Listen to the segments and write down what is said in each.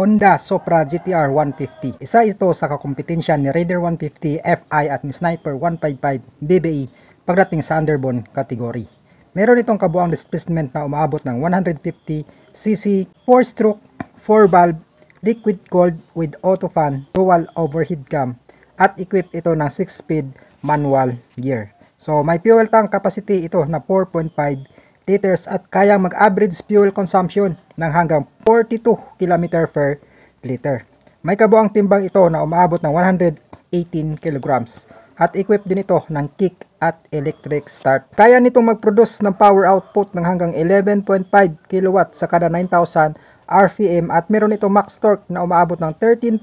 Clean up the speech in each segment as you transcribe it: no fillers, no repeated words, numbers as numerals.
Honda Supra GT-R 150. Isa ito sa kakumpetensya ni Raider 150 Fi at ni Sniper 155 BBE pagdating sa underbone category. Meron itong kabuang displacement na umaabot ng 150cc, 4-stroke, 4-valve, liquid cooled with auto fan, dual overhead cam, at equipped ito ng 6-speed manual gear. So may fuel tank capacity ito na 4.5 liters at kayang mag-average fuel consumption ng hanggang 42 km per liter. May kabuang timbang ito na umaabot ng 118 kilograms at equipped din ito ng kick at electric start. Kaya nitong mag-produce ng power output ng hanggang 11.5 kW sa kada 9,000 RPM at meron itong max torque na umaabot ng 13.6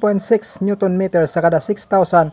Nm sa kada 6,500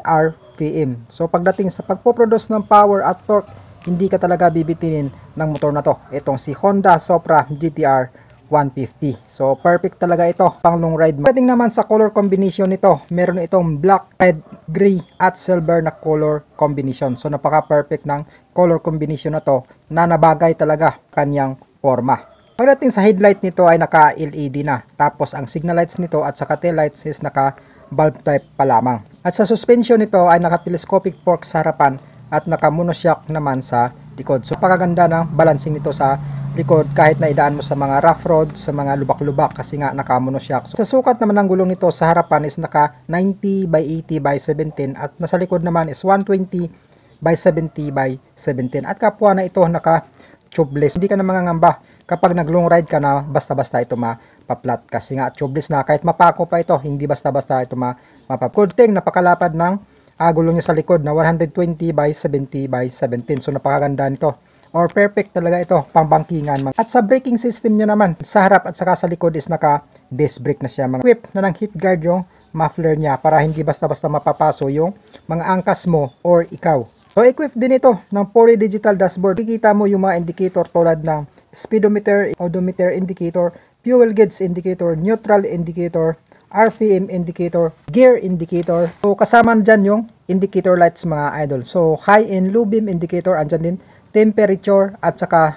RPM. So pagdating sa pagpoproduce ng power at torque, hindi ka talaga bibitinin ng motor na to. Itong si Honda Supra GT-R 150. So perfect talaga ito pang long ride. Pagdating naman sa color combination nito, meron itong black, red, gray at silver na color combination. So napaka perfect ng color combination na to na nabagay talaga kanyang forma. Pagdating sa headlight nito ay naka LED na. Tapos ang signal lights nito at saka tail lights is naka bulb type pa lamang. At sa suspension nito ay naka telescopic fork sa harapan at naka monoshock naman sa likod. So pakaganda ng balancing nito sa likod kahit na idaan mo sa mga rough road, sa mga lubak-lubak kasi nga naka monoshock. So, sa sukat naman ng gulong nito sa harapan is naka 90 by 80 by 17 at nasa likod naman is 120 by 70 by 17 at kapwa na ito naka tubeless. Hindi ka na mangangamba kapag nag long ride ka na basta-basta ito mapaplat kasi nga tubeless na kahit mapako pa ito, hindi basta-basta ito mapapkulting. Napakalapad ng gulong niya sa likod na 120 by 70 by 17. So napakaganda nito. Or perfect talaga ito pangbangkingan. At sa braking system niya naman, sa harap at saka sa likod is naka disc brake na siya. Equipped na ng heat guard yung muffler niya para hindi basta-basta mapapaso yung mga angkas mo or ikaw. So equipped din ito ng fully digital dashboard. Kikita mo yung mga indicator tulad ng speedometer, odometer indicator, fuel gauge indicator, neutral indicator, RPM indicator, gear indicator. So kasama dyan yung indicator lights mga idol. So high and low beam indicator, andyan din temperature at saka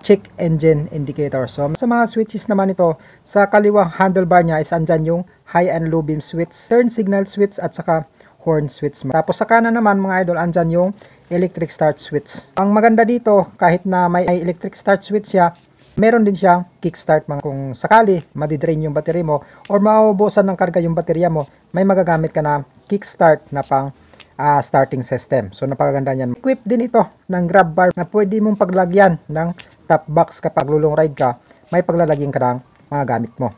check engine indicator. So sa mga switches naman ito, sa kaliwang handlebar niya is andyan yung high and low beam switch, turn signal switch at saka horn switch. Tapos sa kanan naman mga idol, andyan yung electric start switch. Ang maganda dito, kahit na may electric start switch siya, meron din siyang kickstart. Kung sakali madidrain yung battery mo or mauubusan ng karga yung baterya mo, may magagamit ka na kickstart na pang starting system. So napakaganda niyan. Equipped din ito ng grab bar na pwede mong paglagyan ng top box kapag lulong ride ka, may paglalagyan ka ng mga gamit mo.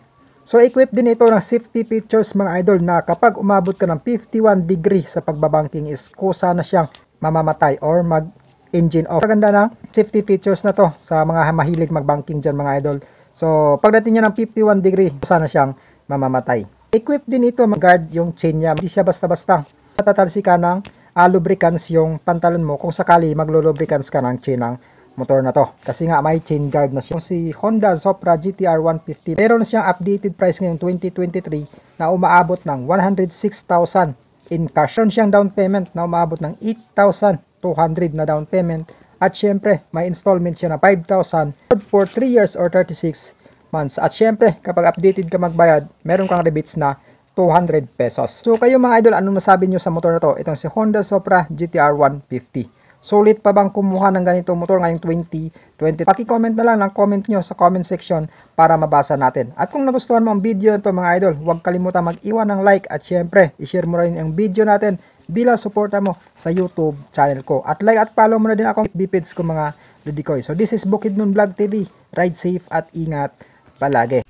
So equipped din ito ng safety features mga idol na kapag umabot ka ng 51 degree sa pagbabanking is kusa na siyang mamamatay or mag-engine off. Maganda ng safety features na to sa mga mahilig magbanking dyan mga idol. So pagdating niya ng 51 degree, kusa na siyang mamamatay. Equipped din ito mag-guard yung chain niya. Hindi siya basta-basta. Matatalsika ng lubricants yung pantalon mo kung sakali maglo-lubricants ka ng chain ng motor na to. Kasi nga may chain guard na siya. Si Honda Supra GT-R 150, meron na siyang updated price ngayong 2023 na umaabot ng 106,000 in cash. Meron siyang down payment na umaabot ng 8,200 na down payment. At syempre, may installment siya na 5,000 for 3 years or 36 months. At syempre, kapag updated ka magbayad, meron kang rebates na 200 pesos. So kayo mga idol, anong masabi nyo sa motor na to? Itong si Honda Supra GT-R 150. Sulit pa bang kumuha ng ganitong motor ngayong 2020? Paki-comment na lang ng comment nyo sa comment section para mabasa natin. At kung nagustuhan mo ang video nito mga idol, huwag kalimutan mag-iwan ng like at syempre, i-share mo rin ang video natin bilang suporta mo sa YouTube channel ko. At like at follow mo na din akong FB page ko mga Ludikoy. So this is Bukidnon Vlog TV. Ride safe at ingat palagi.